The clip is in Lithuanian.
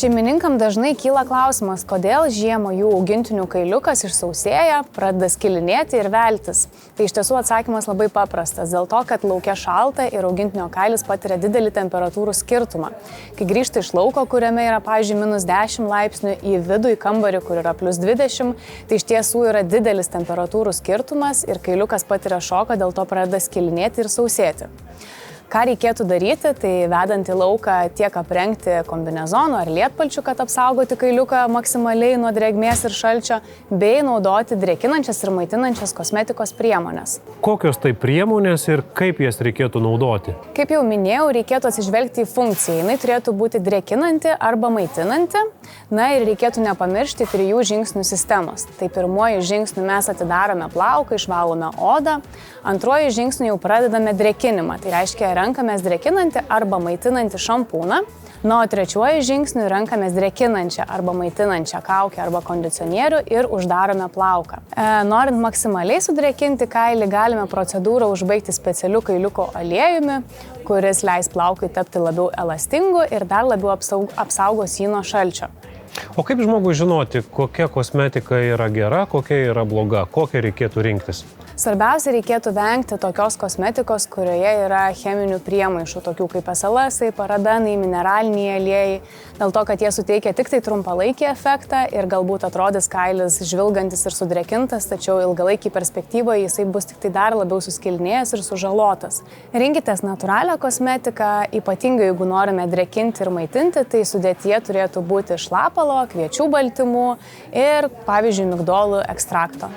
Šeimininkam dažnai kyla klausimas, kodėl žiemą jų augintinių kailiukas išsausėja, pradeda skilinėti ir veltis. Tai iš tiesų atsakymas labai paprastas, dėl to, kad lauke šalta ir augintinio kailis patiria didelį temperatūrų skirtumą. Kai grįžta iš lauko, kuriame yra, pavyzdžiui, -10 laipsnių, į vidų, į kambarį, kur yra +20, tai iš tiesų yra didelis temperatūrų skirtumas ir kailiukas patiria šoką, dėl to pradeda skilinėti ir sausėti. Ką reikėtų daryti, tai vedant į lauką tiek aprengti kombinezonų ar lietpalčių, kad apsaugoti kailiuką maksimaliai nuo drėgmės ir šalčio, bei naudoti drėkinančias ir maitinančias kosmetikos priemonės. Kokios tai priemonės ir kaip jas reikėtų naudoti? Kaip jau minėjau, reikėtų atsižvelgti į funkciją. Jis turėtų būti drėkinanti arba maitinanti. Na ir reikėtų nepamiršti 3 žingsnių sistemos. Tai pirmuoju žingsniu mes atidarome plauką, išvalome odą. Antruoju žingsniu jau pradedame drėkinimą. Tai reiškia, renkamės drėkinantį arba maitinantį šampūną. Na, o trečiuoju žingsniu renkamės drėkinančią arba maitinančią kaukę arba kondicionierių ir uždarome plauką. Norint maksimaliai sudrėkinti kailį, galime procedūrą užbaigti specialiu kailiuko aliejumi, kuris leis plaukui tapti labiau elastingu ir dar labiau apsaugos jį nuo šalčio. O kaip žmogui žinoti, kokia kosmetika yra gera, kokia yra bloga, kokią reikėtų rinktis? Svarbiausia, reikėtų vengti tokios kosmetikos, kurioje yra cheminių priemaišų, tokių kaip SLS, parabenai, mineraliniai aliejai, dėl to, kad jie suteikia tik tai trumpalaikį efektą ir galbūt atrodys kailis žvilgantis ir sudrėkintas, tačiau ilgalaikį perspektyvoje jisai bus tik tai dar labiau suskilinėjęs ir sužalotas. Rinkitės natūralią kosmetiką, ypatingai jeigu norime drėkinti ir maitinti, tai sudėtyje turėtų būti šlapalo, kviečių baltymų ir, pavyzdžiui, migdolų ekstrakto.